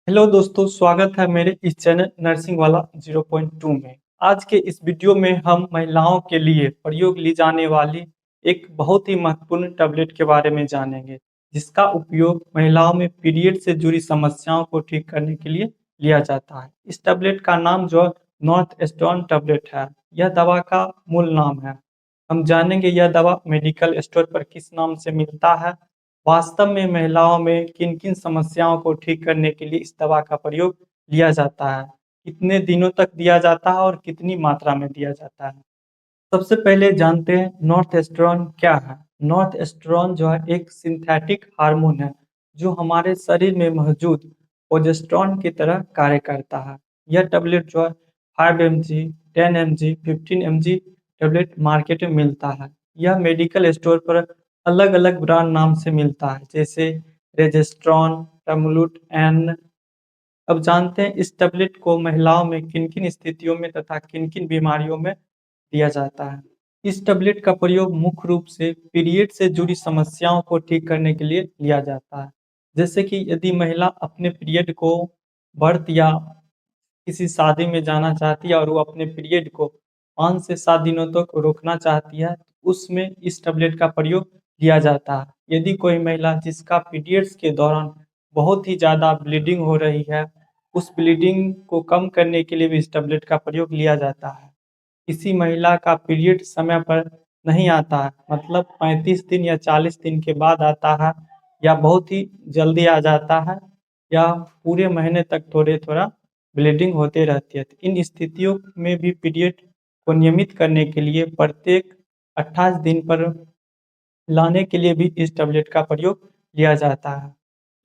Hello दोस्तों, स्वागत है मेरे इस चैनल नर्सिंग वाला 0.2 में। आज के इस वीडियो में हम महिलाओं के लिए प्रयोग ली जाने वाली एक बहुत ही महत्वपूर्ण टैबलेट के बारे में जानेंगे, जिसका उपयोग महिलाओं में पीरियड से जुड़ी समस्याओं को ठीक करने के लिए लिया जाता है। इस टैबलेट का नाम जो है नॉर्थ ईस्टर्न टैबलेट है। यह दवा का मूल नाम है। हम जानेंगे यह दवा मेडिकल स्टोर पर किस नाम से मिलता है, वास्तव में महिलाओं में किन-किन समस्याओं को ठीक करने के लिए इस दवा का प्रयोग लिया जाता है, कितने दिनों तक दिया जाता है और कितनी मात्रा में दिया जाता है। सबसे पहले जानते हैं नॉर्थएस्टेरोन क्या है। नॉर्थएस्टेरोन जो है एक सिंथेटिक हार्मोन है, जो हमारे शरीर में मौजूद प्रोजेस्टेरोन की तरह कार्य करता है। यह टैबलेट जो है 5 mg, 10 mg, 15 mg tablet market में मिलता है। यह मेडिकल स्टोर पर अलग-अलग ब्रांड नाम से मिलता है, जैसे रेजेस्ट्रॉन, टर्मलूट एन। अब जानते हैं इस टैबलेट को महिलाओं में किन-किन स्थितियों में तथा किन-किन बीमारियों में दिया जाता है। इस टैबलेट का प्रयोग मुख्य रूप से पीरियड से जुड़ी समस्याओं को ठीक करने के लिए लिया जाता है। जैसे कि यदि महिला अपने पीरियड को व्रत या किसी शादी में जाना चाहती है और वो अपने पीरियड को 5 से 7 दिनों तक रोकना चाहती है, तो उसमें इस टैबलेट का प्रयोग किया जाता है। यदि कोई महिला जिसका पीरियड्स के दौरान बहुत ही ज़्यादा ब्लीडिंग हो रही है, उस ब्लीडिंग को कम करने के लिए भी इस टैबलेट का प्रयोग लिया जाता है। किसी महिला का पीरियड समय पर नहीं आता है, मतलब 35 दिन या 40 दिन के बाद आता है, या बहुत ही जल्दी आ जाता है, या पूरे महीने तक थोड़ा-थोड़ा ब्लीडिंग होते रहती है। तो इन स्थितियों में भी पीरियड को नियमित करने के लिए प्रत्येक 28 दिन पर लाने के लिए भी इस टैबलेट का प्रयोग लिया जाता है।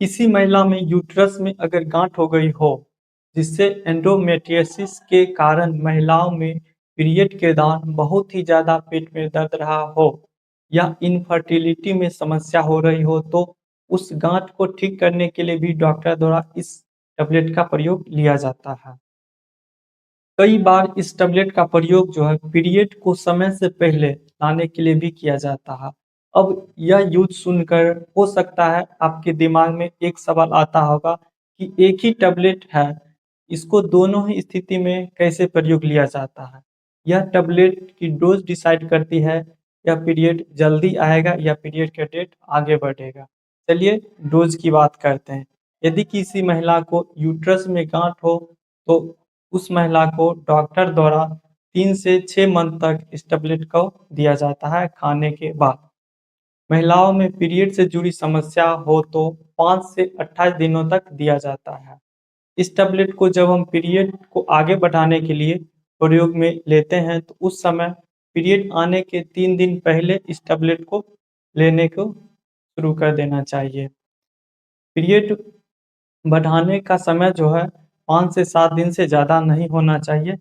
किसी महिला में यूट्रस में अगर गांठ हो गई हो, जिससे एंडोमेट्रियोसिस के कारण महिलाओं में पीरियड के दौरान बहुत ही ज़्यादा पेट में दर्द रहा हो, या इनफर्टिलिटी में समस्या हो रही हो, तो उस गांठ को ठीक करने के लिए भी डॉक्टर द्वारा इस टैबलेट का प्रयोग लिया जाता है। कई बार इस टैबलेट का प्रयोग जो है पीरियड को समय से पहले लाने के लिए भी किया जाता है। अब यह यूज़ सुनकर हो सकता है आपके दिमाग में एक सवाल आता होगा कि एक ही टैबलेट है, इसको दोनों ही स्थिति में कैसे प्रयोग लिया जाता है? यह टैबलेट की डोज़ डिसाइड करती है, या पीरियड जल्दी आएगा या पीरियड का डेट आगे बढ़ेगा। चलिए डोज़ की बात करते हैं। यदि किसी महिला को यूट्रस में गाँठ हो, तो उस महिला को डॉक्टर द्वारा 3 से 6 मंथ तक इस टैबलेट को दिया जाता है खाने के बाद। महिलाओं में पीरियड से जुड़ी समस्या हो तो 5 से 28 दिनों तक दिया जाता है। इस टैबलेट को जब हम पीरियड को आगे बढ़ाने के लिए प्रयोग में लेते हैं, तो उस समय पीरियड आने के 3 दिन पहले इस टैबलेट को लेने को शुरू कर देना चाहिए। पीरियड बढ़ाने का समय जो है 5 से 7 दिन से ज़्यादा नहीं होना चाहिए।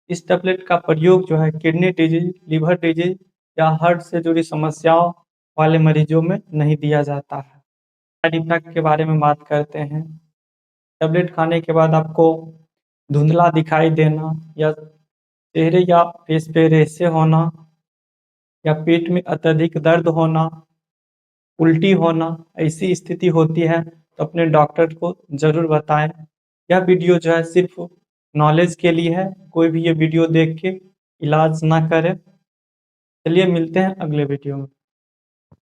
इस टैबलेट का प्रयोग जो है किडनी डिजीज़, लिवर डिजीज़ या हार्ट से जुड़ी समस्याओं वाले मरीजों में नहीं दिया जाता है। साइड इफ़ेक्ट के बारे में बात करते हैं। टैबलेट खाने के बाद आपको धुंधला दिखाई देना, या चेहरे या फेस पे रेशे होना, या पेट में अत्यधिक दर्द होना, उल्टी होना, ऐसी स्थिति होती है तो अपने डॉक्टर को ज़रूर बताएँ। यह वीडियो जो है सिर्फ़ नॉलेज के लिए है, कोई भी ये वीडियो देख के इलाज ना करे। चलिए मिलते हैं अगले वीडियो में।